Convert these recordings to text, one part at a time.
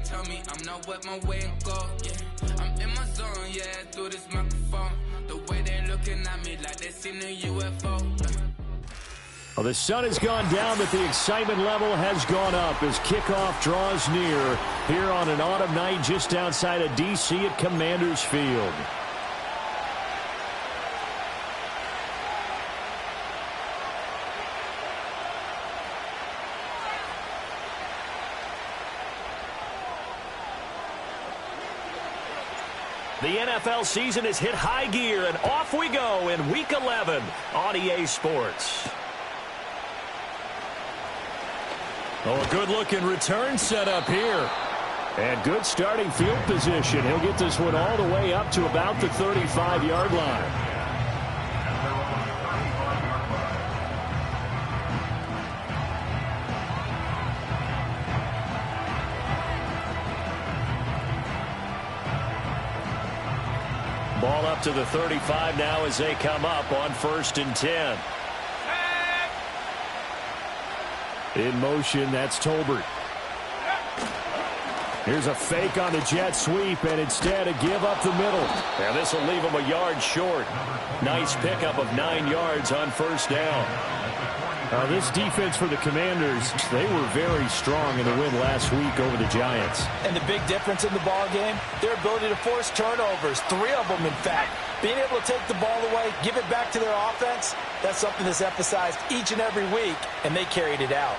tell me I'm not wet my way and go, yeah. I'm in my zone, yeah, through this microphone. The way they're looking at me like they seen a UFO. Well, the sun has gone down, but the excitement level has gone up as kickoff draws near here on an autumn night just outside of D.C. at Commanders Field. The NFL season has hit high gear, and off we go in Week 11 on EA Sports. Oh, a good-looking return set up here. And good starting field position. He'll get this one all the way up to about the 35-yard line. Ball up to the 35 now as they come up on 1st and 10. In motion, that's Tolbert. Here's a fake on the jet sweep, and instead a give up the middle. And this will leave him a yard short. Nice pickup of 9 yards on 1st down. This defense for the Commanders, they were very strong in the win last week over the Giants. And the big difference in the ball game, their ability to force turnovers, 3 of them in fact. Being able to take the ball away, give it back to their offense, that's something that's emphasized each and every week, and they carried it out.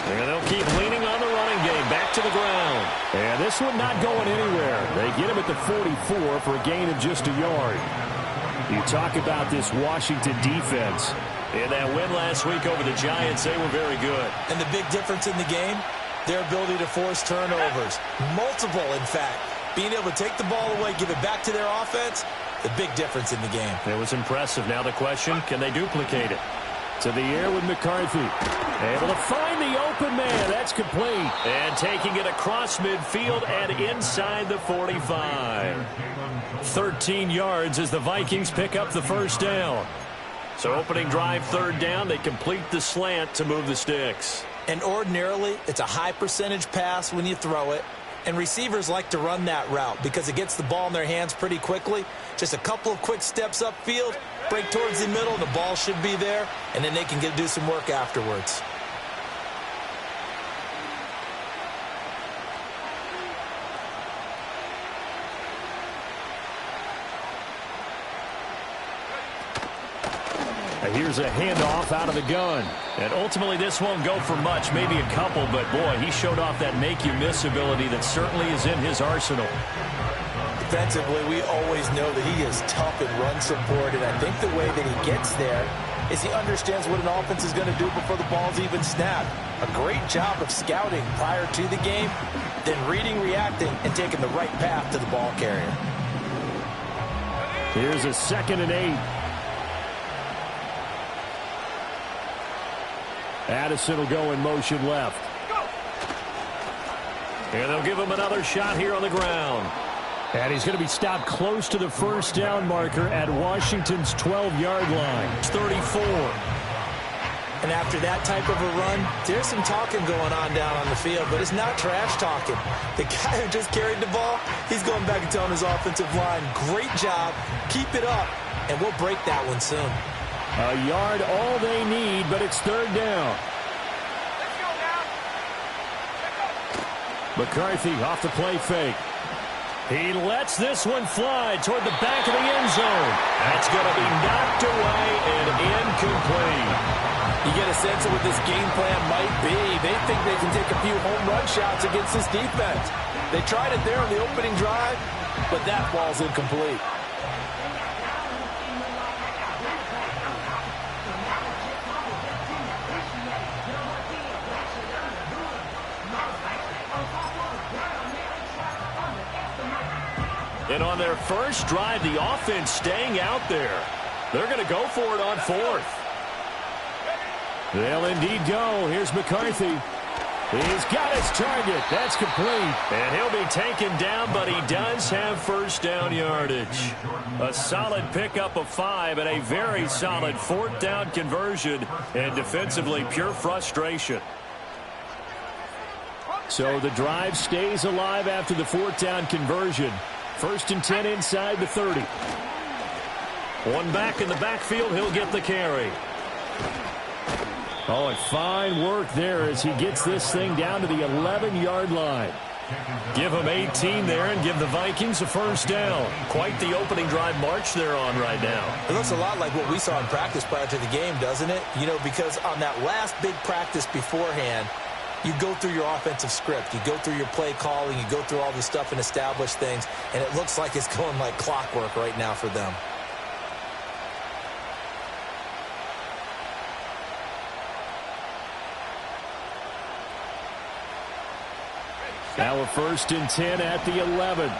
And they'll keep leaning on the running game, back to the ground. And this one not going anywhere. They get him at the 44 for a gain of just a yard. You talk about this Washington defense. In that win last week over the Giants, they were very good. And the big difference in the game, their ability to force turnovers. Multiple, in fact. Being able to take the ball away, give it back to their offense, the big difference in the game. It was impressive. Now the question, can they duplicate it? To the air with McCarthy. Able to find the open man. That's complete. And taking it across midfield and inside the 45. 13 yards as the Vikings pick up the 1st down. So opening drive, 3rd down. They complete the slant to move the sticks. And ordinarily, it's a high percentage pass when you throw it. And receivers like to run that route because it gets the ball in their hands pretty quickly. Just a couple of quick steps upfield, break towards the middle, the ball should be there, and then they can do some work afterwards. Here's a handoff out of the gun. And ultimately this won't go for much, maybe a couple, but boy, he showed off that make-you-miss ability that certainly is in his arsenal. Defensively, we always know that he is tough in run support, and I think the way that he gets there is he understands what an offense is going to do before the ball's even snapped. A great job of scouting prior to the game, then reading, reacting, and taking the right path to the ball carrier. Here's a 2nd and 8. Addison will go in motion left. And they'll give him another shot here on the ground. And he's going to be stopped close to the 1st down marker at Washington's 12-yard line. It's 34. And after that type of a run, there's some talking going on down on the field, but it's not trash talking. The guy who just carried the ball, he's going back and telling his offensive line, great job, keep it up, and we'll break that one soon. A yard all they need, but it's 3rd down. McCarthy off the play fake. He lets this one fly toward the back of the end zone. That's going to be knocked away and incomplete. You get a sense of what this game plan might be. They think they can take a few home run shots against this defense. They tried it there on the opening drive, but that ball's incomplete. And on their first drive, the offense staying out there. They're going to go for it on 4th. They'll indeed go. Here's McCarthy. He's got his target. That's complete. And he'll be taken down, but he does have first down yardage. A solid pickup of 5 and a very solid fourth down conversion. And defensively, pure frustration. So the drive stays alive after the fourth down conversion. 1st and 10 inside the 30. One back in the backfield. He'll get the carry. Oh, and fine work there as he gets this thing down to the 11-yard line. Give him 18 there and give the Vikings a first down. Quite the opening drive march they're on right now. It looks a lot like what we saw in practice prior to the game, doesn't it? You know, because on that last big practice beforehand, you go through your offensive script. You go through your play calling. You go through all this stuff and establish things. And it looks like it's going like clockwork right now for them. Now a 1st and 10 at the 11.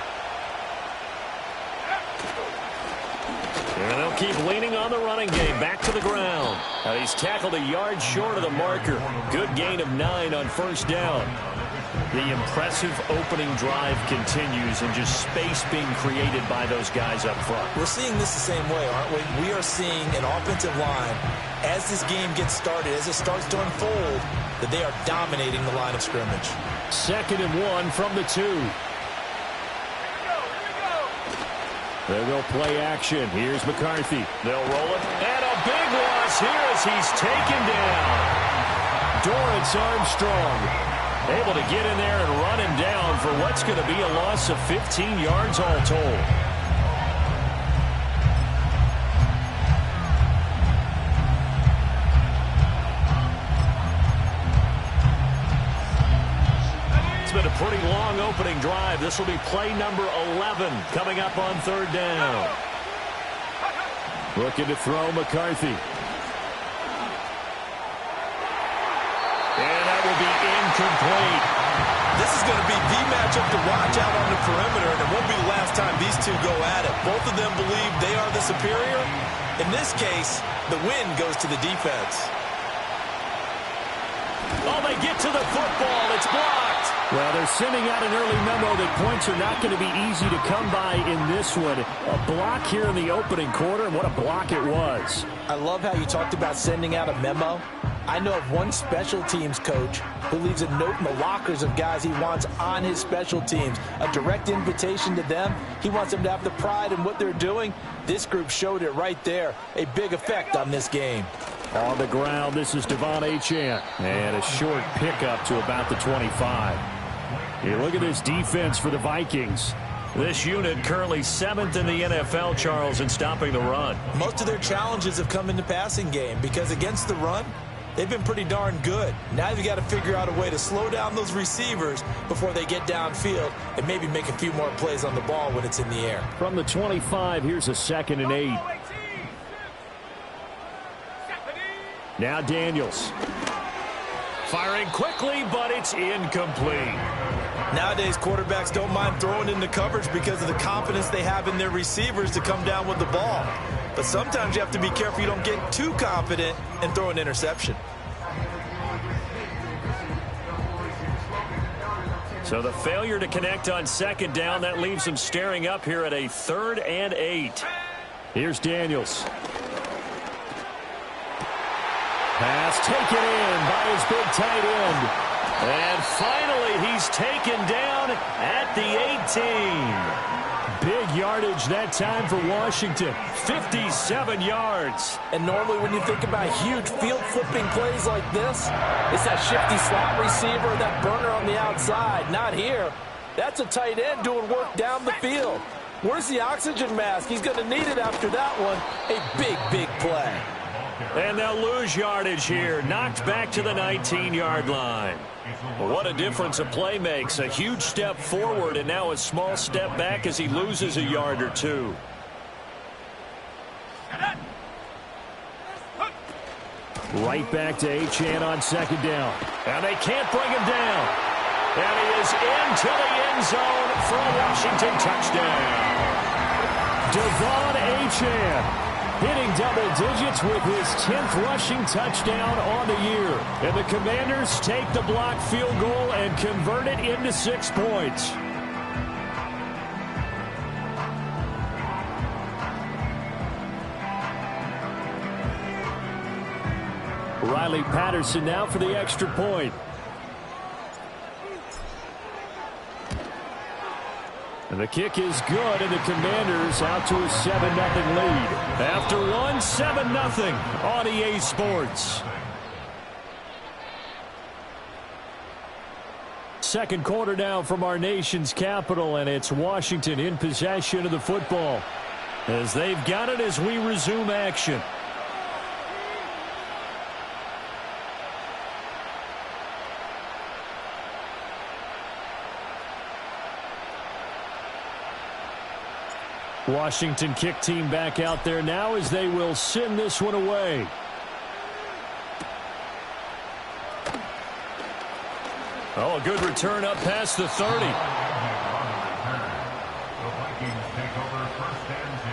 And they'll keep leaning on the running game. Back to the ground. Now he's tackled a yard short of the marker. Good gain of 9 on first down. The impressive opening drive continues and just space being created by those guys up front. We're seeing this the same way, aren't we? We are seeing an offensive line, as this game gets started, as it starts to unfold, that they are dominating the line of scrimmage. 2nd and 1 from the 2. They'll go play action. Here's McCarthy. They'll roll it. And a big loss here as he's taken down. Dorrance Armstrong able to get in there and run him down for what's going to be a loss of 15 yards all told. Been a pretty long opening drive. This will be play number 11 coming up on 3rd down. Looking to throw McCarthy. And that will be incomplete. This is going to be the matchup to watch out on the perimeter, and it won't be the last time these two go at it. Both of them believe they are the superior. In this case, the win goes to the defense. Oh, they get to the football. It's blocked. Well, they're sending out an early memo that points are not going to be easy to come by in this one. A block here in the opening quarter, and what a block it was. I love how you talked about sending out a memo. I know of one special teams coach who leaves a note in the lockers of guys he wants on his special teams. A direct invitation to them. He wants them to have the pride in what they're doing. This group showed it right there. A big effect on this game. On the ground, this is Devon Achane. And a short pickup to about the 25. You look at this defense for the Vikings. This unit currently 7th in the NFL, Charles, in stopping the run. Most of their challenges have come in the passing game because against the run, they've been pretty darn good. Now you've got to figure out a way to slow down those receivers before they get downfield and maybe make a few more plays on the ball when it's in the air. From the 25, here's a 2nd and 8. Now Daniels. Firing quickly, but it's incomplete. Nowadays, quarterbacks don't mind throwing into coverage because of the confidence they have in their receivers to come down with the ball. But sometimes you have to be careful you don't get too confident and throw an interception. So the failure to connect on 2nd down, that leaves them staring up here at a 3rd and 8. Here's Daniels. Pass taken in by his big tight end. And finally, he's taken down at the 18. Big yardage that time for Washington. 57 yards. And normally when you think about huge field flipping plays like this, it's that shifty slot receiver, that burner on the outside. Not here. That's a tight end doing work down the field. Where's the oxygen mask? He's going to need it after that one. A big, big play. And they'll lose yardage here. Knocked back to the 19-yard line. What a difference a play makes. A huge step forward and now a small step back as he loses a yard or two. Right back to Achane on 2nd down. And they can't bring him down. And he is into the end zone for a Washington touchdown. Devon Achane. hitting double digits with his 10th rushing touchdown on the year. And the Commanders take the blocked field goal and convert it into 6 points. Riley Patterson now for the extra point. And the kick is good, and the Commanders out to a 7-0 lead. After one, 7-0 on EA Sports. Second quarter now from our nation's capital, and it's Washington in possession of the football as they've got it as we resume action. Washington kick team back out there now as they will send this one away. Oh, a good return up past the 30. The Vikings take over first and 10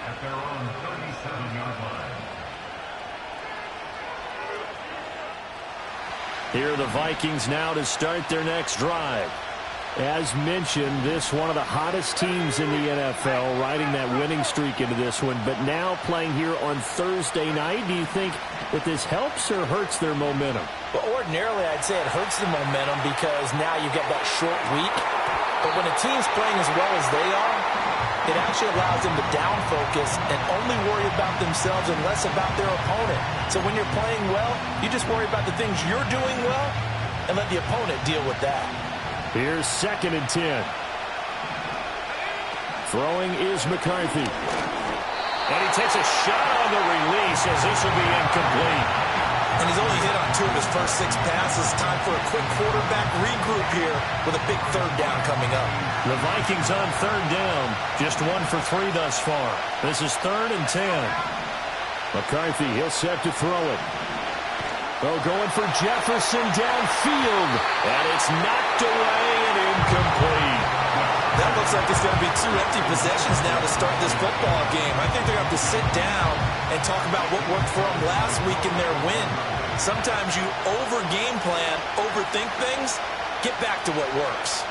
at their own 37-yard line. Here are the Vikings now to start their next drive. As mentioned, this one of the hottest teams in the NFL, riding that winning streak into this one, but now playing here on Thursday night. Do you think that this helps or hurts their momentum? Well, ordinarily, I'd say it hurts the momentum because now you've got that short week. But when a team's playing as well as they are, it actually allows them to down focus and only worry about themselves and less about their opponent. So when you're playing well, you just worry about the things you're doing well and let the opponent deal with that. Here's 2nd and 10. Throwing is McCarthy. And he takes a shot on the release as this will be incomplete. And he's only hit on 2 of his first 6 passes. Time for a quick quarterback regroup here with a big 3rd down coming up. The Vikings on 3rd down. Just 1 for 3 thus far. This is 3rd and 10. McCarthy, he'll set to throw it. Oh, going for Jefferson downfield. And it's knocked away and incomplete. That looks like it's going to be 2 empty possessions now to start this football game. I think they're going to have to sit down and talk about what worked for them last week in their win. Sometimes you over-game plan, overthink things, get back to what works.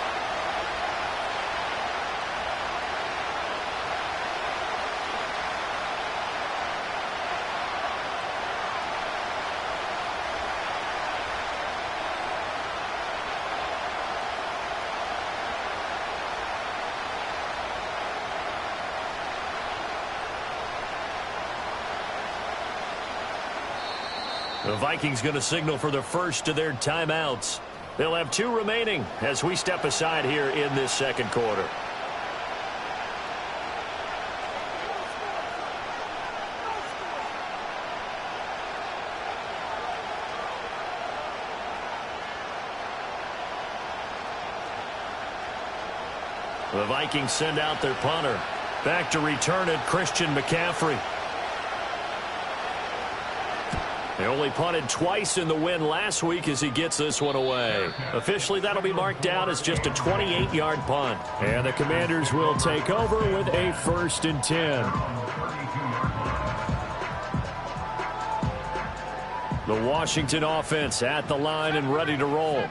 The Vikings going to signal for the first of their timeouts. They'll have 2 remaining as we step aside here in this second quarter. The Vikings send out their punter. Back to return it, Christian McCaffrey. They only punted twice in the win last week as he gets this one away. Officially, that'll be marked down as just a 28-yard punt. And the Commanders will take over with a 1st and 10. The Washington offense at the line and ready to roll.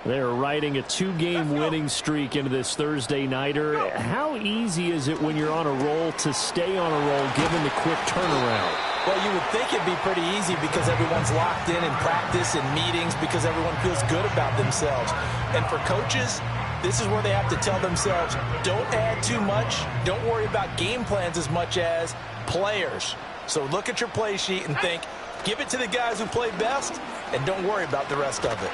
They're riding a 2-game winning streak into this Thursday nighter. How easy is it when you're on a roll to stay on a roll given the quick turnaround? Well, you would think it'd be pretty easy because everyone's locked in practice and meetings because everyone feels good about themselves. And for coaches, this is where they have to tell themselves, don't add too much. Don't worry about game plans as much as players. So look at your play sheet and think, give it to the guys who play best and don't worry about the rest of it.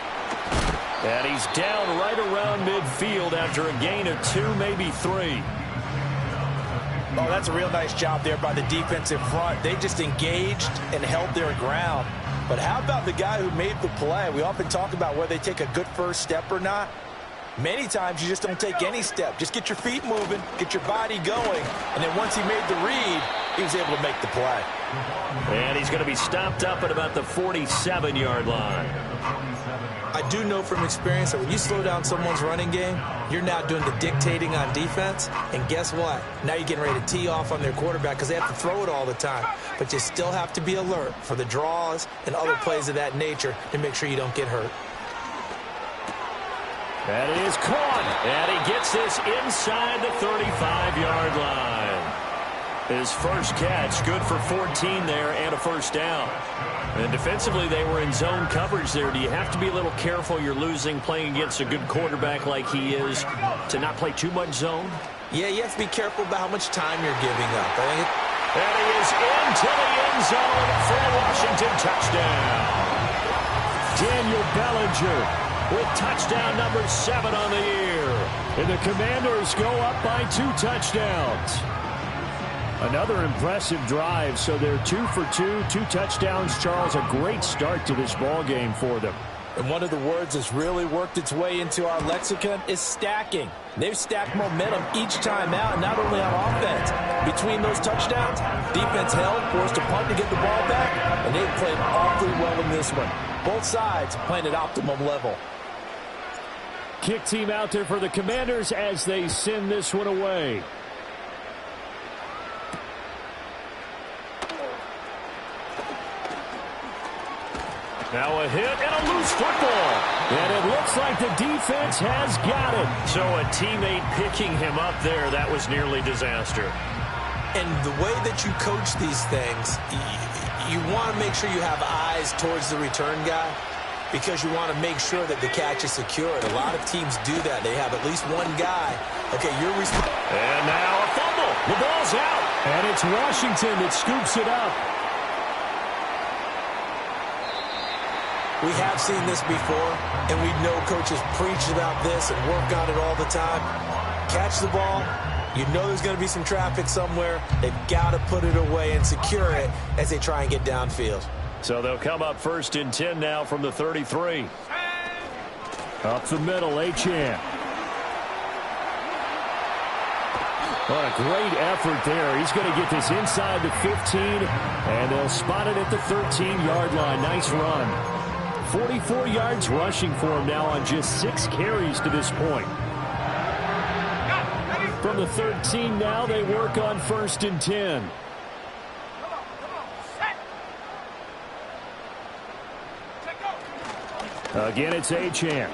And he's down right around midfield after a gain of 2, maybe 3. Oh, that's a real nice job there by the defensive front. They just engaged and held their ground. But how about the guy who made the play? We often talk about whether they take a good first step or not. Many times you just don't take any step. Just get your feet moving, get your body going, and then once he made the read, he was able to make the play. And he's going to be stopped up at about the 47-yard line. I do know from experience that when you slow down someone's running game, you're now doing the dictating on defense. And guess what? Now you're getting ready to tee off on their quarterback because they have to throw it all the time. But you still have to be alert for the draws and other plays of that nature to make sure you don't get hurt. That is caught. And he gets this inside the 35-yard line. His first catch, good for 14 there and a first down. And defensively, they were in zone coverage there. Do you have to be a little careful? You're losing playing against a good quarterback like he is to not play too much zone? Yeah, you have to be careful about how much time you're giving up. And he is into the end zone for a Washington touchdown. Daniel Bellinger with touchdown number 7 on the year. And the Commanders go up by 2 touchdowns. Another impressive drive, so they're 2 for 2, 2 touchdowns. Charles, a great start to this ball game for them. And one of the words that's really worked its way into our lexicon is stacking. They've stacked momentum each time out, not only on offense. Between those touchdowns, defense held, forced a punt to get the ball back, and they've played awfully well in this one. Both sides playing at optimum level. Kick team out there for the Commanders as they send this one away. Now a hit and a loose football. And it looks like the defense has got it. So a teammate picking him up there, that was nearly disaster. And the way that you coach these things, you want to make sure you have eyes towards the return guy because you want to make sure that the catch is secured. A lot of teams do that. They have at least one guy. Okay, you're responsible. And now a fumble. The ball's out. And it's Washington that scoops it up. We have seen this before, and we know coaches preach about this and work on it all the time. Catch the ball. You know there's going to be some traffic somewhere. They've got to put it away and secure it as they try and get downfield. So they'll come up 1st and 10 now from the 33. Up the middle, Achane. What a great effort there. He's going to get this inside the 15, and they'll spot it at the 13-yard line. Nice run. 44 yards rushing for him now on just 6 carries to this point. From the 13 now, they work on 1st and 10. Again, it's Achane.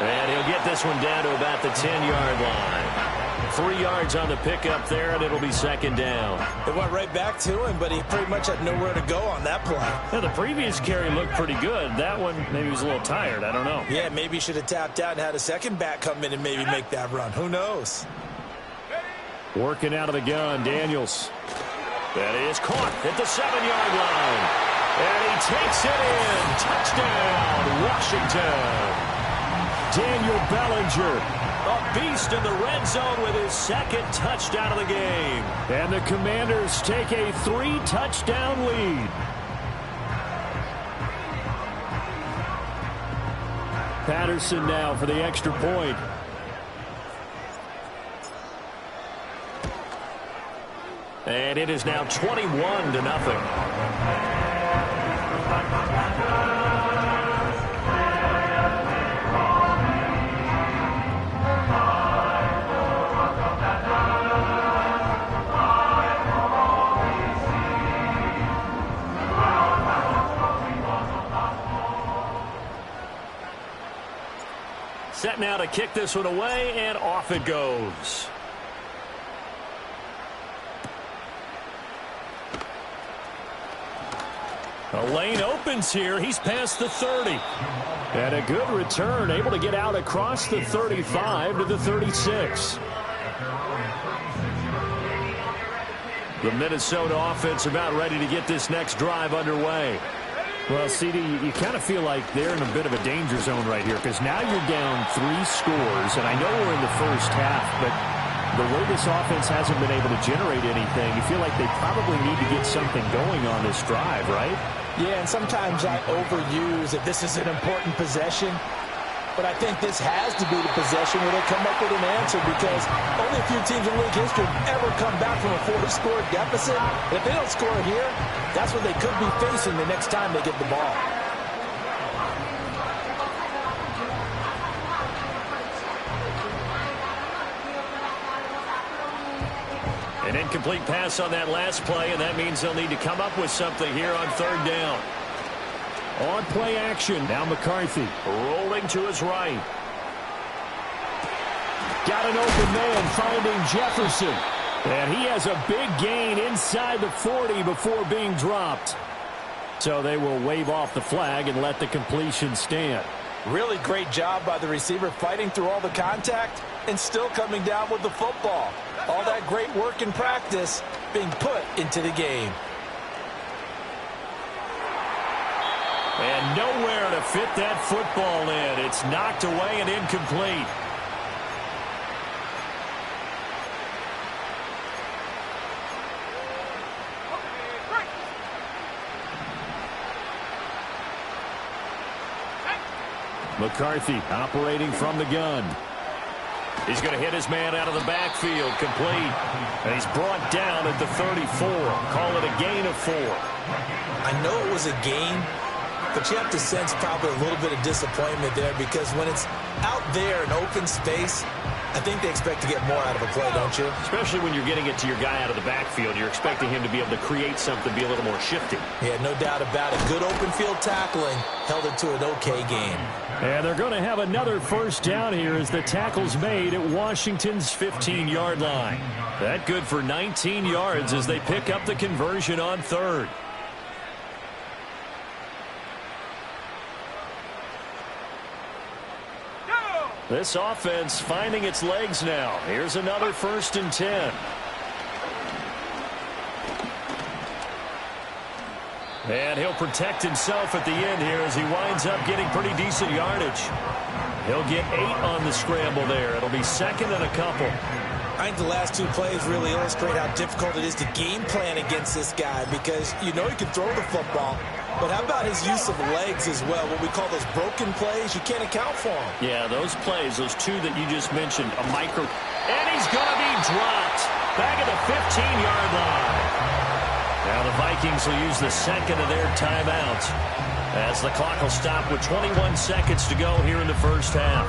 And he'll get this one down to about the 10-yard line. 3 yards on the pickup there, and it'll be 2nd down. It went right back to him, but he pretty much had nowhere to go on that play. Yeah, the previous carry looked pretty good. That one, maybe he was a little tired. I don't know. Yeah, maybe he should have tapped out and had a second back come in and maybe make that run. Who knows? Working out of the gun, Daniels. That is caught at the 7-yard line. And he takes it in. Touchdown, Washington. Daniel Bellinger, a beast in the red zone with his 2nd touchdown of the game. And the Commanders take a 3-touchdown lead. Patterson now for the extra point. And it is now 21-0. Set now to kick this one away, and off it goes. A lane opens here. He's past the 30. And a good return, able to get out across the 35 to the 36. The Minnesota offense about ready to get this next drive underway. Well, CD, you kind of feel like they're in a bit of a danger zone right here because now you're down 3 scores, and I know we're in the first half, but the way this offense hasn't been able to generate anything, you feel like they probably need to get something going on this drive, right? Yeah, and sometimes I overuse if this is an important possession. But I think this has to be the possession where they come up with an answer, because only a few teams in league history have ever come back from a 4-score deficit. And if they don't score here, that's what they could be facing the next time they get the ball. An incomplete pass on that last play, and that means they'll need to come up with something here on third down. On play action, now McCarthy rolling to his right. Got an open man finding Jefferson. And he has a big gain inside the 40 before being dropped. So they will wave off the flag and let the completion stand. Really great job by the receiver, fighting through all the contact and still coming down with the football. All that great work in practice being put into the game. And nowhere to fit that football in. It's knocked away and incomplete. McCarthy operating from the gun. He's going to hit his man out of the backfield, complete. And he's brought down at the 34. Call it a gain of 4. I know it was a gain, but you have to sense probably a little bit of disappointment there, because when it's out there in open space, I think they expect to get more out of a play, don't you? Especially when you're getting it to your guy out of the backfield. You're expecting him to be able to create something, be a little more shifty. Yeah, no doubt about it. Good open field tackling held it to an okay game. And they're going to have another first down here as the tackle's made at Washington's 15-yard line. That good for 19 yards as they pick up the conversion on third. This offense finding its legs now. Here's another 1st and 10. And he'll protect himself at the end here as he winds up getting pretty decent yardage. He'll get 8 on the scramble there. It'll be 2nd and a couple. I think the last 2 plays really illustrate how difficult it is to game plan against this guy, because you know he can throw the football. But how about his use of legs as well? What we call those broken plays, you can't account for them. Yeah, those plays, those 2 that you just mentioned, a micro. And he's going to be dropped back at the 15-yard line. Now the Vikings will use the 2nd of their timeouts as the clock will stop with 21 seconds to go here in the first half.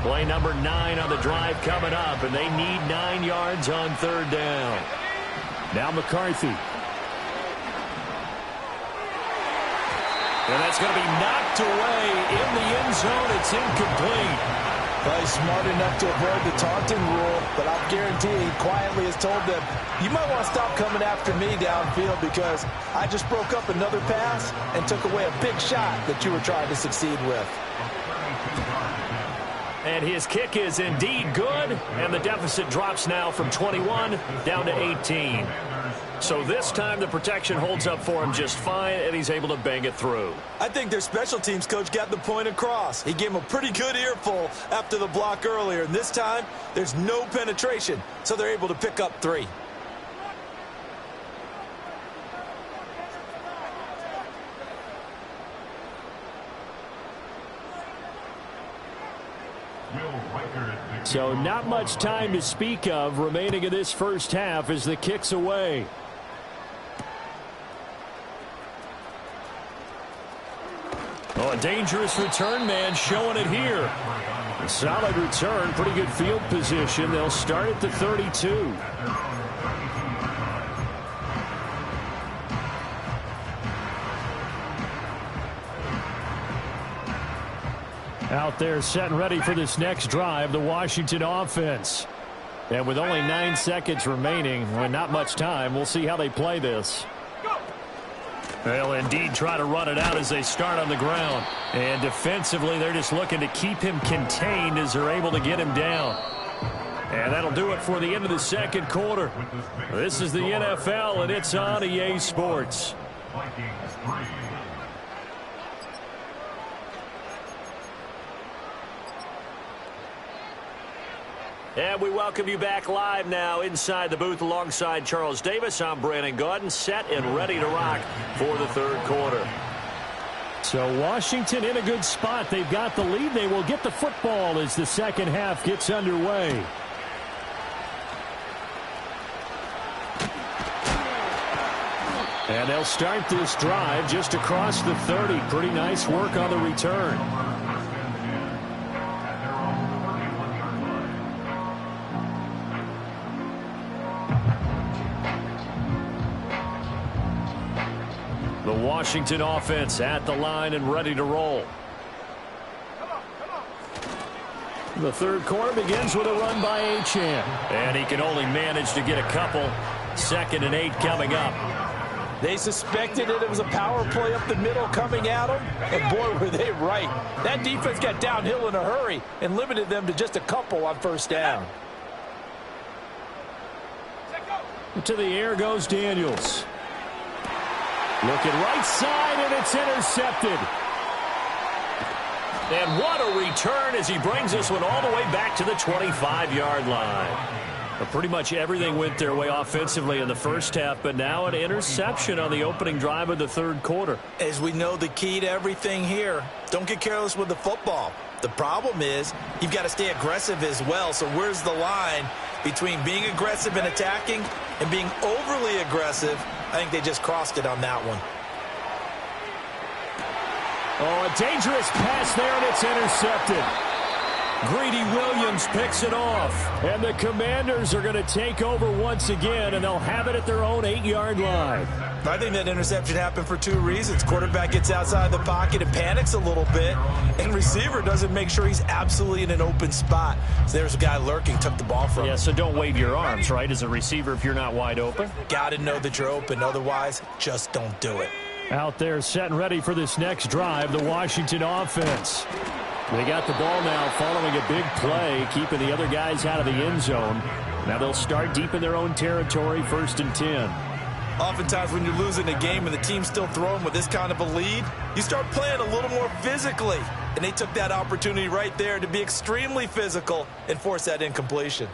Play number 9 on the drive coming up, and they need 9 yards on third down. Now McCarthy. And that's going to be knocked away in the end zone. It's incomplete. Well, he's smart enough to avoid the taunting rule, but I'll guarantee he quietly has told them, you might want to stop coming after me downfield, because I just broke up another pass and took away a big shot that you were trying to succeed with. And his kick is indeed good, and the deficit drops now from 21 down to 18. So this time the protection holds up for him just fine, and he's able to bang it through. I think their special teams coach got the point across. He gave him a pretty good earful after the block earlier, and this time there's no penetration, so they're able to pick up 3. So not much time to speak of remaining in this first half as the kick's away. Oh, a dangerous return man showing it here. A solid return, pretty good field position. They'll start at the 32. Out there set and ready for this next drive, the Washington offense. And with only 9 seconds remaining, and not much time, we'll see how they play this. They'll indeed try to run it out as they start on the ground. And defensively, they're just looking to keep him contained as they're able to get him down. And that'll do it for the end of the second quarter. This is the NFL, and it's on EA Sports. And we welcome you back live now inside the booth alongside Charles Davis. I'm Brandon Gaudin, set and ready to rock for the third quarter. So Washington in a good spot. They've got the lead. They will get the football as the second half gets underway. And they'll start this drive just across the 30. Pretty nice work on the return. The Washington offense at the line and ready to roll. The third quarter begins with a run by Achane. And he can only manage to get a couple. 2nd and 8 coming up. They suspected it was a power play up the middle coming at them, and boy, were they right. That defense got downhill in a hurry and limited them to just a couple on first down. To the air goes Daniels. Looking right side, and it's intercepted. And what a return as he brings this one all the way back to the 25-yard line. But pretty much everything went their way offensively in the first half, but now an interception on the opening drive of the third quarter. As we know, the key to everything here, don't get careless with the football. The problem is you've got to stay aggressive as well. So where's the line between being aggressive and attacking and being overly aggressive? I think they just crossed it on that one. Oh, a dangerous pass there, and it's intercepted. Greedy Williams picks it off. And the Commanders are going to take over once again, and they'll have it at their own 8-yard line. I think that interception happened for 2 reasons. Quarterback gets outside the pocket and panics a little bit, and receiver doesn't make sure he's absolutely in an open spot. So there's a guy lurking, took the ball from him. Yeah, so don't wave your arms, right, as a receiver if you're not wide open. Got to know that you're open. Otherwise, just don't do it. Out there set and ready for this next drive, the Washington offense. They got the ball now following a big play, keeping the other guys out of the end zone. Now they'll start deep in their own territory, 1st and 10. Oftentimes when you're losing a game and the team's still throwing with this kind of a lead, you start playing a little more physically. And they took that opportunity right there to be extremely physical and force that incompletion.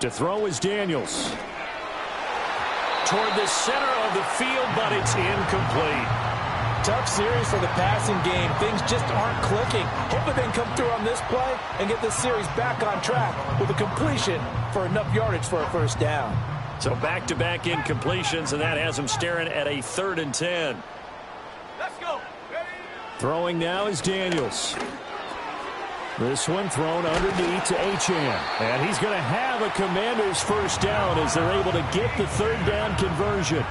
To throw is Daniels. Toward the center of the field, but it's incomplete. Tough series for the passing game. Things just aren't clicking. Hoping they can come through on this play and get this series back on track with a completion for enough yardage for a first down. So back-to-back incompletions, and that has them staring at a 3rd and 10. Let's go. Ready? Throwing now is Daniels. This one thrown underneath to Achane. And he's going to have a Commanders first down as they're able to get the 3rd down conversion.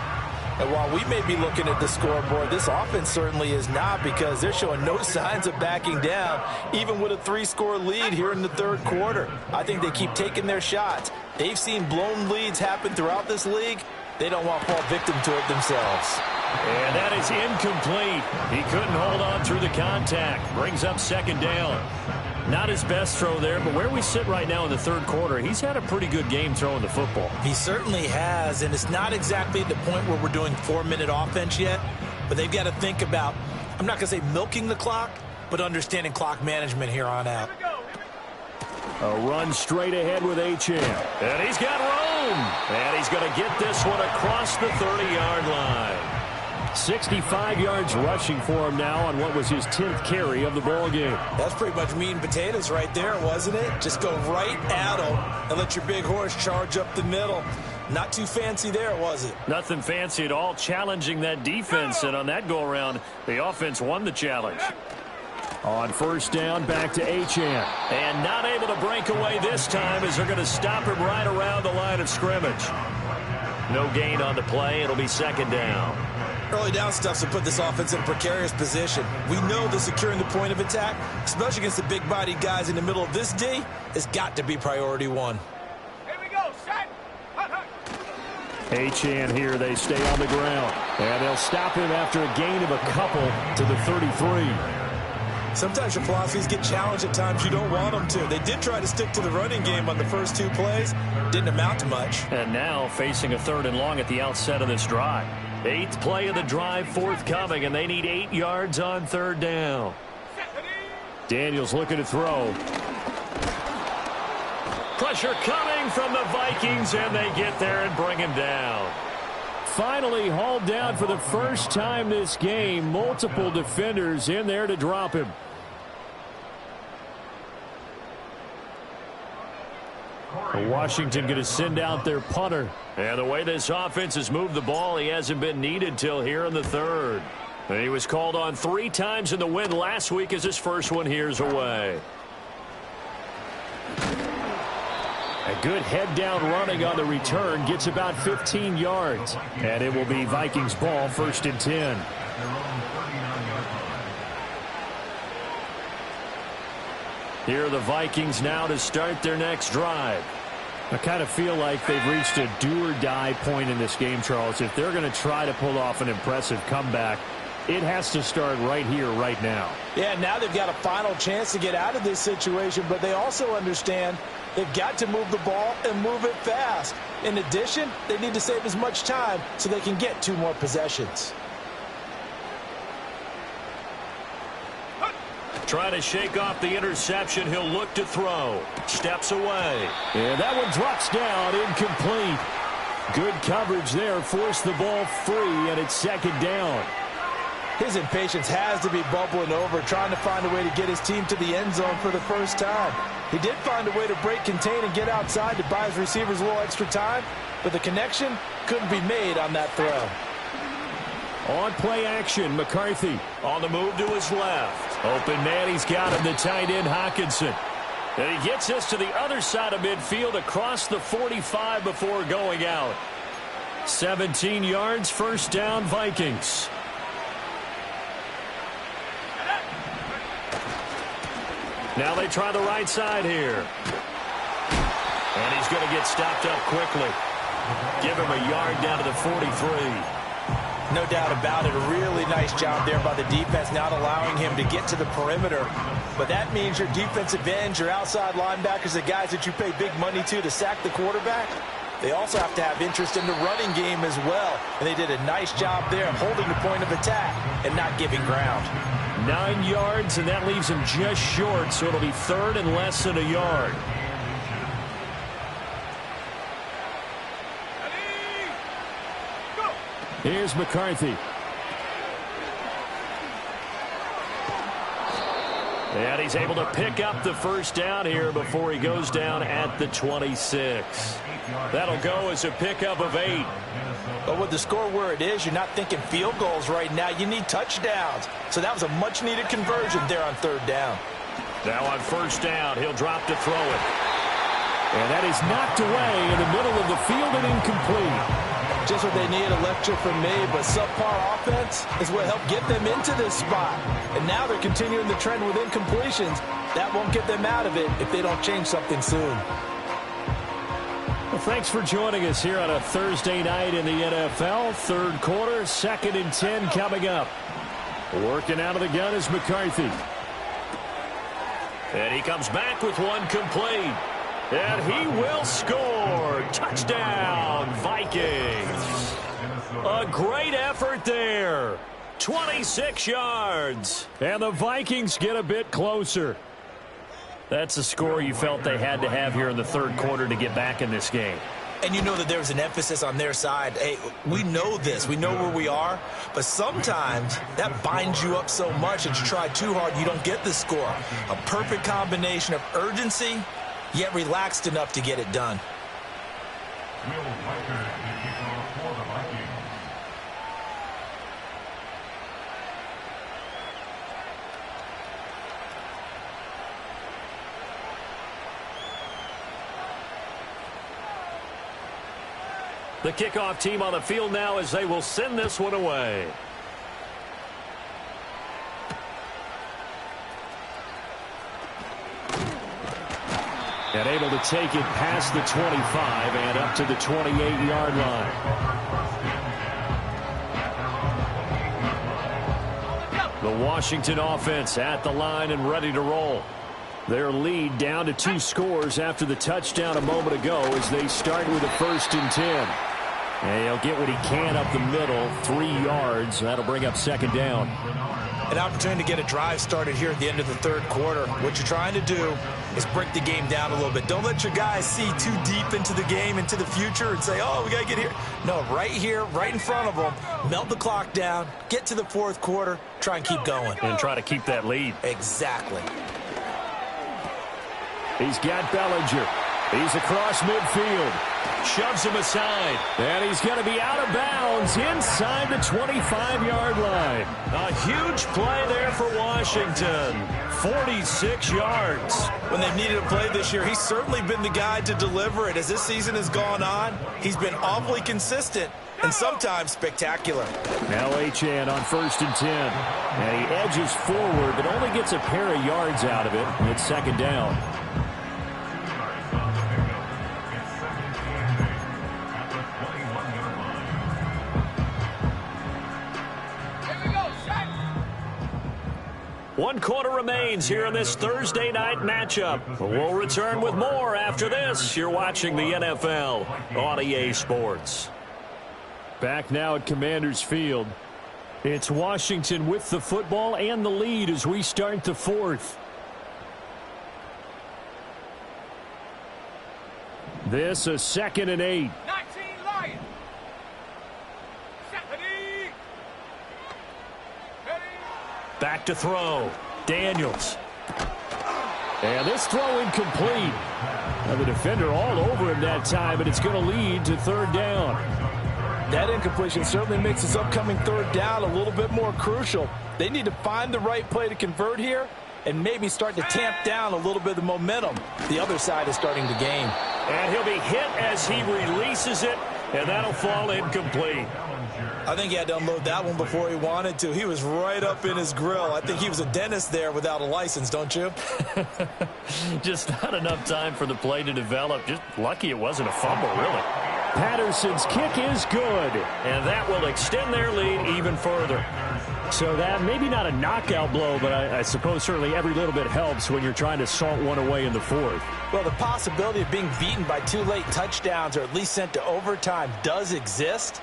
And while we may be looking at the scoreboard, this offense certainly is not, because they're showing no signs of backing down, even with a 3-score lead here in the third quarter. I think they keep taking their shots. They've seen blown leads happen throughout this league. They don't want to fall victim to it themselves. And that is incomplete. He couldn't hold on through the contact. Brings up 2nd down. Not his best throw there, but where we sit right now in the third quarter, he's had a pretty good game throwing the football. He certainly has, and it's not exactly at the point where we're doing 4-minute offense yet, but they've got to think about, I'm not going to say milking the clock, but understanding clock management here on out. A run straight ahead with Achane. And he's got room. And he's going to get this one across the 30-yard line. 65 yards rushing for him now on what was his 10th carry of the ball game. That's pretty much meat and potatoes right there, wasn't it? Just go right at him and let your big horse charge up the middle. Not too fancy there, was it? Nothing fancy at all, challenging that defense. And on that go-around, the offense won the challenge. On first down, back to Achane. And not able to break away this time as they're going to stop him right around the line of scrimmage. No gain on the play. It'll be 2nd down. Early down stuff's to put this offense in a precarious position. We know that securing the point of attack, especially against the big-bodied guys in the middle of this D, has got to be priority 1. Here we go, set. Achane here, they stay on the ground. And they'll stop him after a gain of a couple to the 33. Sometimes your philosophies get challenged at times you don't want them to. They did try to stick to the running game on the first 2 plays. Didn't amount to much. And now facing a 3rd and long at the outset of this drive. 8th play of the drive forthcoming, and they need 8 yards on 3rd down. Daniels looking to throw. Pressure coming from the Vikings, and they get there and bring him down. finally hauled down for the first time this game. Multiple defenders in there to drop him. Washington going to send out their punter. And the way this offense has moved the ball, he hasn't been needed till here in the third. And he was called on 3 times in the win last week as his first one here's away. A good head-down running on the return. Gets about 15 yards. And it will be Vikings ball, 1st and 10. Here are the Vikings now to start their next drive. I kind of feel like they've reached a do-or-die point in this game, Charles. If they're going to try to pull off an impressive comeback, it has to start right here, right now. Yeah, now they've got a final chance to get out of this situation, but they also understand they've got to move the ball and move it fast. In addition, they need to save as much time so they can get 2 more possessions. Trying to shake off the interception. He'll look to throw. Steps away. And that one drops down, incomplete. Good coverage there. Forced the ball free, and it's 2nd down. His impatience has to be bubbling over, trying to find a way to get his team to the end zone for the first time. He did find a way to break contain and get outside to buy his receivers a little extra time, but the connection couldn't be made on that throw. On play action, McCarthy on the move to his left. Open man, he's got him, the tight end, Hockenson. And he gets us to the other side of midfield across the 45 before going out. 17 yards, 1st down, Vikings. Now they try the right side here. And he's going to get stopped up quickly. Give him a yard down to the 43. No doubt about it. A really nice job there by the defense, not allowing him to get to the perimeter. But that means your defensive ends, your outside linebackers, the guys that you pay big money to sack the quarterback, they also have to have interest in the running game as well. And they did a nice job there of holding the point of attack and not giving ground. 9 yards, and that leaves him just short, so it'll be 3rd and less than a yard. Here's McCarthy. And he's able to pick up the 1st down here before he goes down at the 26. That'll go as a pickup of 8. But with the score where it is, you're not thinking field goals right now. You need touchdowns. So that was a much-needed conversion there on 3rd down. Now on 1st down, he'll drop to throw it. And that is knocked away in the middle of the field and incomplete. Just what they need, a lecture from me, but subpar offense is what helped get them into this spot. And now they're continuing the trend with incompletions. That won't get them out of it if they don't change something soon. Well, thanks for joining us here on a Thursday night in the NFL. 3rd quarter, 2nd and 10 coming up. Working out of the gun is McCarthy. And he comes back with one complete. And he will score. Touchdown, Vikings. A great effort there. 26 yards. And the Vikings get a bit closer. That's a score you felt they had to have here in the 3rd quarter to get back in this game. And you know that there's an emphasis on their side. Hey, we know this. We know where we are. But sometimes that binds you up so much that you try too hard, you don't get the score. A perfect combination of urgency, yet relaxed enough to get it done. The kickoff team on the field now as they will send this one away. And able to take it past the 25 and up to the 28-yard line. The Washington offense at the line and ready to roll. Their lead down to 2 scores after the touchdown a moment ago as they start with a 1st and 10. And he'll get what he can up the middle, 3 yards. That'll bring up 2nd down. An opportunity to get a drive started here at the end of the 3rd quarter. What you're trying to do is break the game down a little bit. Don't let your guys see too deep into the game, into the future, and say, oh, we got to get here. No, right here, right in front of them, melt the clock down, get to the fourth quarter, try and keep going. And try to keep that lead. Exactly. He's got Bellinger. He's across midfield. Shoves him aside. And he's going to be out of bounds inside the 25-yard line. A huge play there for Washington. 46 yards. When they've needed a play this year, he's certainly been the guy to deliver it. As this season has gone on, he's been awfully consistent and sometimes spectacular. Now Achane on 1st and 10. And he edges forward, but only gets a pair of yards out of it. And it's 2nd down. One quarter remains here in this Thursday night matchup. We'll return with more after this. You're watching the NFL on EA Sports. Back now at Commanders Field. It's Washington with the football and the lead as we start the 4th. This a 2nd and 8. 19 Lions. Back to throw. Daniels. And this throw incomplete. Now the defender all over him that time, but it's going to lead to 3rd down. That incompletion certainly makes this upcoming 3rd down a little bit more crucial. They need to find the right play to convert here and maybe start to tamp down a little bit of the momentum the other side is starting to gain. And he'll be hit as he releases it, and that'll fall incomplete. I think he had to unload that one before he wanted to. He was right up in his grill. I think he was a dentist there without a license, don't you? Just not enough time for the play to develop. Just lucky it wasn't a fumble, really. Patterson's kick is good, and that will extend their lead even further. So that maybe not a knockout blow, but I suppose certainly every little bit helps when you're trying to salt one away in the 4th. Well, the possibility of being beaten by 2 late touchdowns or at least sent to overtime does exist.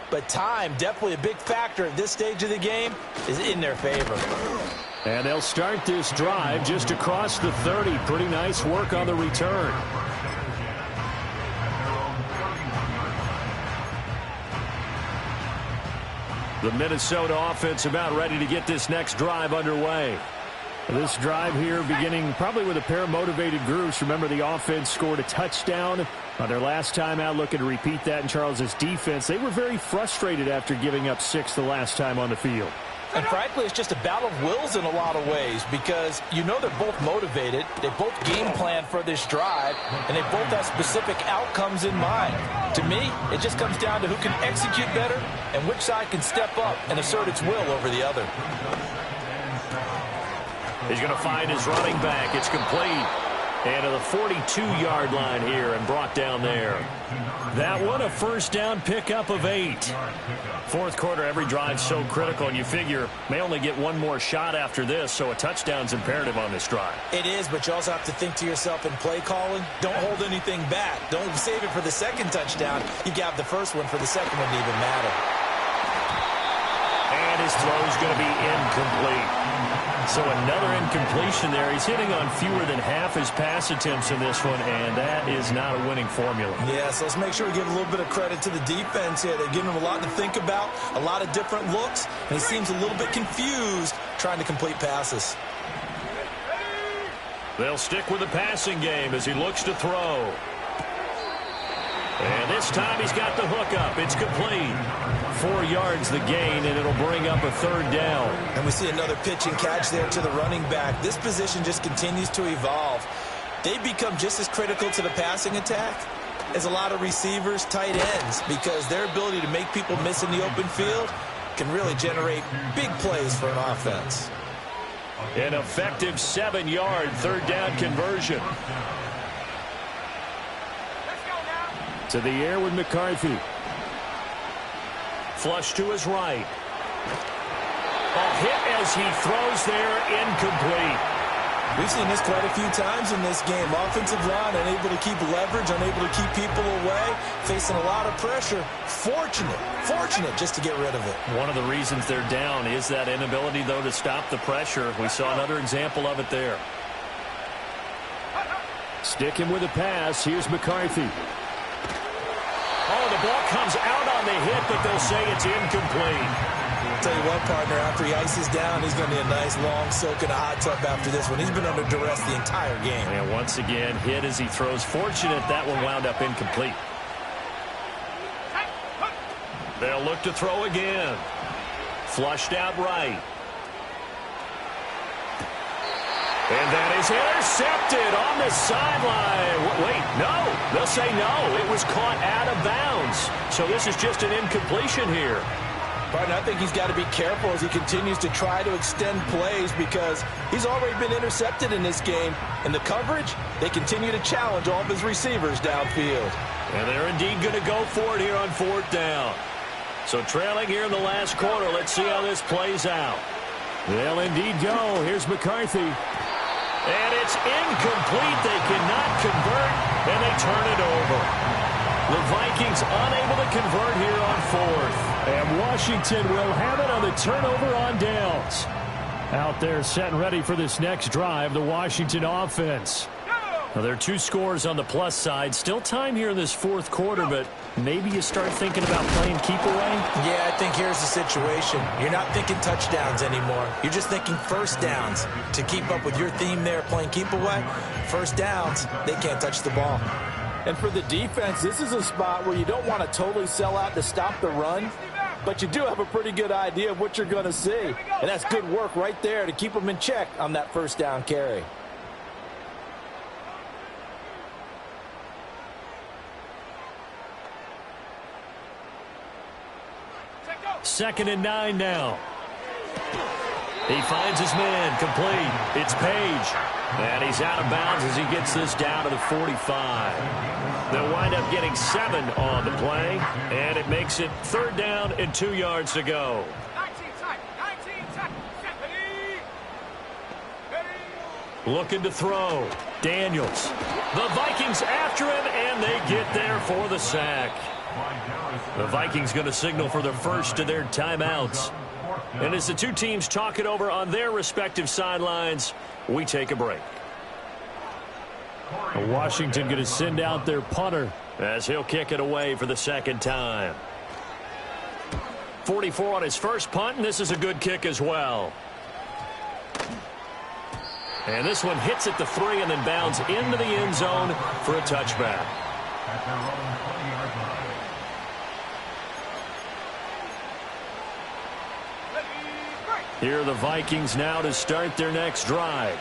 But time, definitely a big factor at this stage of the game, is in their favor. And they'll start this drive just across the 30. Pretty nice work on the return. The Minnesota offense about ready to get this next drive underway. This drive here beginning probably with a pair of motivated groups. Remember, the offense scored a touchdown on their last time out, looking to repeat that in Charles's defense. They were very frustrated after giving up 6 the last time on the field. And frankly, it's just a battle of wills in a lot of ways because you know they're both motivated, they both game plan for this drive, and they both have specific outcomes in mind. To me, it just comes down to who can execute better and which side can step up and assert its will over the other. He's going to find his running back. It's complete. And to the 42-yard line here and brought down there. That one a 1st down pickup of 8. 4th quarter, every drive so critical, and you figure may only get one more shot after this, so a touchdown's imperative on this drive. It is, but you also have to think to yourself in play calling, don't hold anything back. Don't save it for the 2nd touchdown. You got the 1st one for the 2nd one to even matter. And his throw's going to be incomplete. So another incompletion there. He's hitting on fewer than half his pass attempts in this one, and that is not a winning formula. Yeah, so let's make sure we give a little bit of credit to the defense here. They're giving him a lot to think about, a lot of different looks, and he seems a little bit confused trying to complete passes. They'll stick with the passing game as he looks to throw. And this time he's got the hook up. It's complete. 4 yards the gain, and it'll bring up a 3rd down. And we see another pitch and catch there to the running back. This position just continues to evolve. They become just as critical to the passing attack as a lot of receivers, tight ends, because their ability to make people miss in the open field can really generate big plays for an offense. An effective 7-yard 3rd down conversion. To the air with McCarthy. Flush to his right. A hit as he throws there, incomplete. We've seen this quite a few times in this game. Offensive line unable to keep leverage, unable to keep people away, facing a lot of pressure. Fortunate just to get rid of it. One of the reasons they're down is that inability, though, to stop the pressure. We saw another example of it there. Sticking with the pass. Here's McCarthy. Oh, the ball comes out on the hit, but they'll say it's incomplete. I'll tell you what, partner, after he ices down, he's going to need a nice long soak in a hot tub after this one. He's been under duress the entire game. And once again, hit as he throws. Fortunate that one wound up incomplete. They'll look to throw again. Flushed out right. And that is intercepted on the sideline. Wait, no. They'll say no. It was caught out of bounds. So this is just an incompletion here. Partner, I think he's got to be careful as he continues to try to extend plays because he's already been intercepted in this game. And the coverage, they continue to challenge all of his receivers downfield. And they're indeed going to go for it here on 4th down. So trailing here in the last quarter. Let's see how this plays out. They'll indeed go. Here's McCarthy. And it's incomplete. They cannot convert, and they turn it over. The Vikings unable to convert here on 4th. And Washington will have it on the turnover on downs. Out there set and ready for this next drive, the Washington offense. Now, there are 2 scores on the plus side. Still time here in this 4th quarter, but maybe you start thinking about playing keep away? Yeah, I think here's the situation. You're not thinking touchdowns anymore. You're just thinking first downs. To keep up with your theme there, playing keep away, first downs, they can't touch the ball. And for the defense, this is a spot where you don't want to totally sell out to stop the run, but you do have a pretty good idea of what you're going to see. And that's good work right there to keep them in check on that first down carry. Second and 9 now. He finds his man, complete. It's Page. And he's out of bounds as he gets this down to the 45. They'll wind up getting 7 on the play. And it makes it 3rd down and 2 yards to go. Looking to throw. Daniels. The Vikings after him, and they get there for the sack. The Vikings going to signal for the first of their timeouts. And as the 2 teams talk it over on their respective sidelines, we take a break. Washington going to send out their punter as he'll kick it away for the 2nd time. 44 on his first punt, and this is a good kick as well. And this one hits at the 3 and then bounds into the end zone for a touchback. At their own 20-yard line. Here are the Vikings now to start their next drive.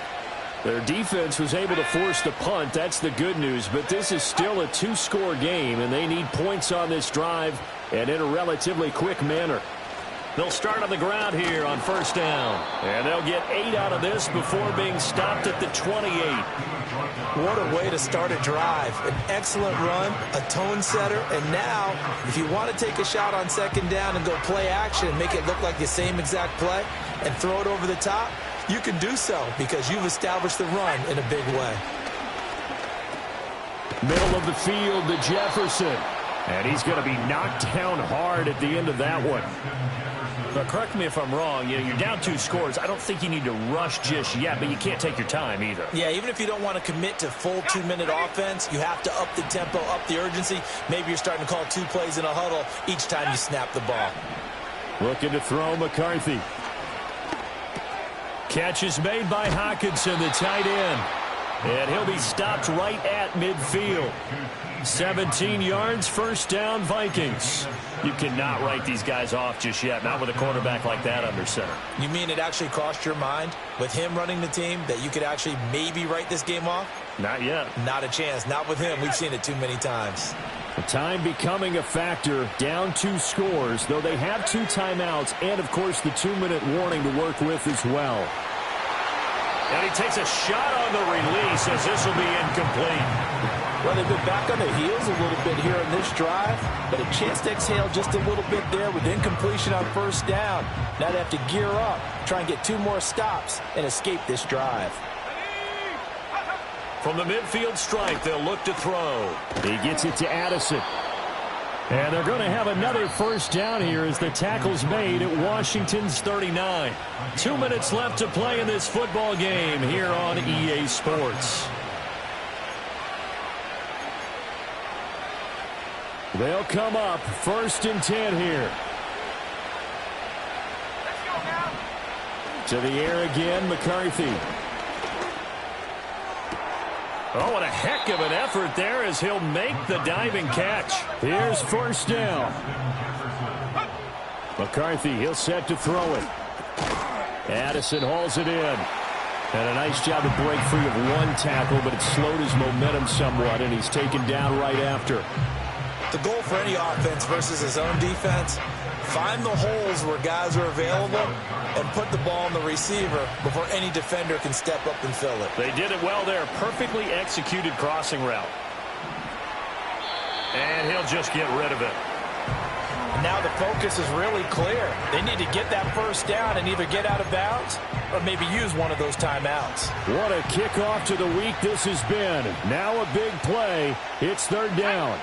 Their defense was able to force the punt. That's the good news. But this is still a 2-score game, and they need points on this drive and in a relatively quick manner. They'll start on the ground here on 1st down. And they'll get 8 out of this before being stopped at the 28. What a way to start a drive. An excellent run, a tone setter, and now, if you want to take a shot on 2nd down and go play action and make it look like the same exact play and throw it over the top, you can do so because you've established the run in a big way. Middle of the field to Jefferson. And he's going to be knocked down hard at the end of that one. But correct me if I'm wrong, you're down 2 scores. I don't think you need to rush just yet, but you can't take your time either. Yeah, even if you don't want to commit to full 2-minute offense, you have to up the tempo, up the urgency. Maybe you're starting to call 2 plays in a huddle each time you snap the ball. Looking to throw McCarthy. Catch is made by Hockenson, the tight end. And he'll be stopped right at midfield. 17 yards, 1st down, Vikings. You cannot write these guys off just yet, not with a quarterback like that under center. You mean it actually crossed your mind with him running the team that you could actually maybe write this game off? Not yet. Not a chance. Not with him. We've seen it too many times. The time becoming a factor, down 2 scores, though they have 2 timeouts and, of course, the 2-minute warning to work with as well. And he takes a shot on the release as this will be incomplete. Well, they've been back on their heels a little bit here in this drive, but a chance to exhale just a little bit there with incompletion on 1st down. Now they have to gear up, try and get 2 more stops, and escape this drive. From the midfield stripe, they'll look to throw. He gets it to Addison. And they're going to have another 1st down here as the tackle's made at Washington's 39. 2 minutes left to play in this football game here on EA Sports. They'll come up 1st and 10 here. Let's go now. To the air again, McCarthy. Oh, what a heck of an effort there as he'll make the diving catch. Here's 1st down. McCarthy, he'll set to throw it. Addison hauls it in. And a nice job to break free of one tackle, but it slowed his momentum somewhat, and he's taken down right after. The goal for any offense versus his own defense, find the holes where guys are available and put the ball on the receiver before any defender can step up and fill it. They did it well there. Perfectly executed crossing route. And he'll just get rid of it. And now the focus is really clear. They need to get that 1st down and either get out of bounds or maybe use one of those timeouts. What a kickoff to the week this has been. Now a big play. It's 3rd down.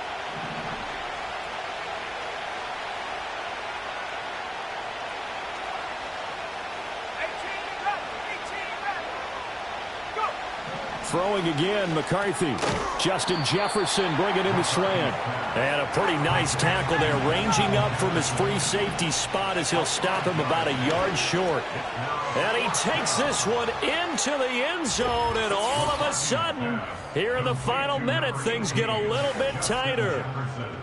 Throwing again, McCarthy. Justin Jefferson bringing in the slant. And a pretty nice tackle there, ranging up from his free safety spot as he'll stop him about a yard short. And he takes this one into the end zone, and all of a sudden, here in the final minute, things get a little bit tighter.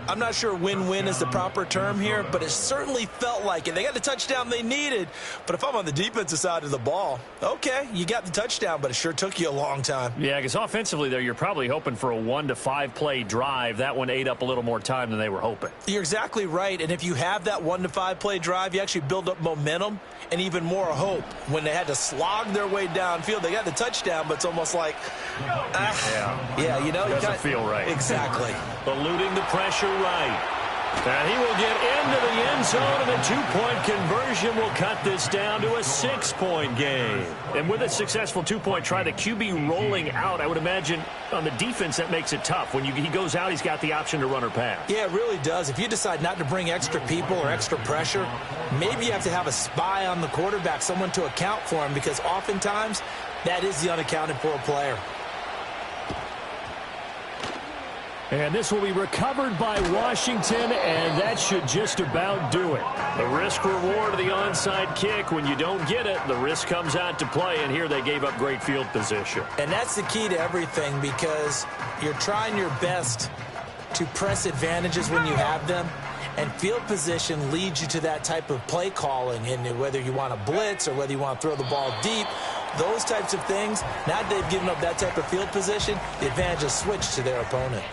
I'm not sure win-win is the proper term here, but it certainly felt like it. They got the touchdown they needed, but if I'm on the defensive side of the ball, okay, you got the touchdown, but it sure took you a long time. Yeah, because offensively there, you're probably hoping for a 1 to 5 play drive. That one ate up a little more time than they were hoping. You're exactly right, and if you have that 1 to 5 play drive, you actually build up momentum and even more hope. When they had to slog their way downfield, they got the touchdown, but it's almost like, yeah, you know, doesn't feel right. Exactly. Eluding the pressure right. And he will get into the end zone, and a 2-point conversion will cut this down to a 6-point game. And with a successful 2-point try, the QB rolling out, I would imagine on the defense that makes it tough. When he goes out, he's got the option to run or pass. Yeah, it really does. If you decide not to bring extra people or extra pressure, maybe you have to have a spy on the quarterback, someone to account for him, because oftentimes that is the unaccounted for player. And this will be recovered by Washington, and that should just about do it. The risk-reward of the onside kick, when you don't get it, the risk comes out to play, and here they gave up great field position. And that's the key to everything, because you're trying your best to press advantages when you have them, and field position leads you to that type of play calling, and whether you want to blitz or whether you want to throw the ball deep, those types of things, now that they've given up that type of field position, the advantage is switched to their opponent.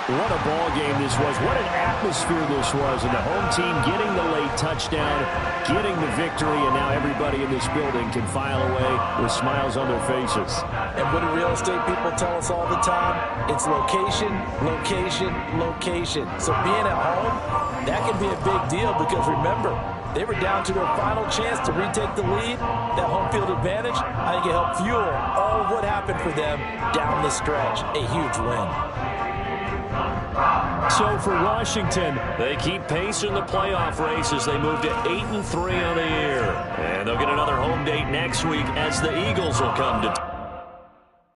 What a ball game this was. What an atmosphere this was. And the home team getting the late touchdown, getting the victory, and now everybody in this building can file away with smiles on their faces. And what do real estate people tell us all the time? It's location, location, location. So being at home, that can be a big deal because remember, they were down to their final chance to retake the lead. That home field advantage, I think it helped fuel all of what happened for them down the stretch. A huge win. So for Washington, they keep pace in the playoff race as they move to 8-3 on the year. And they'll get another home date next week as the Eagles will come to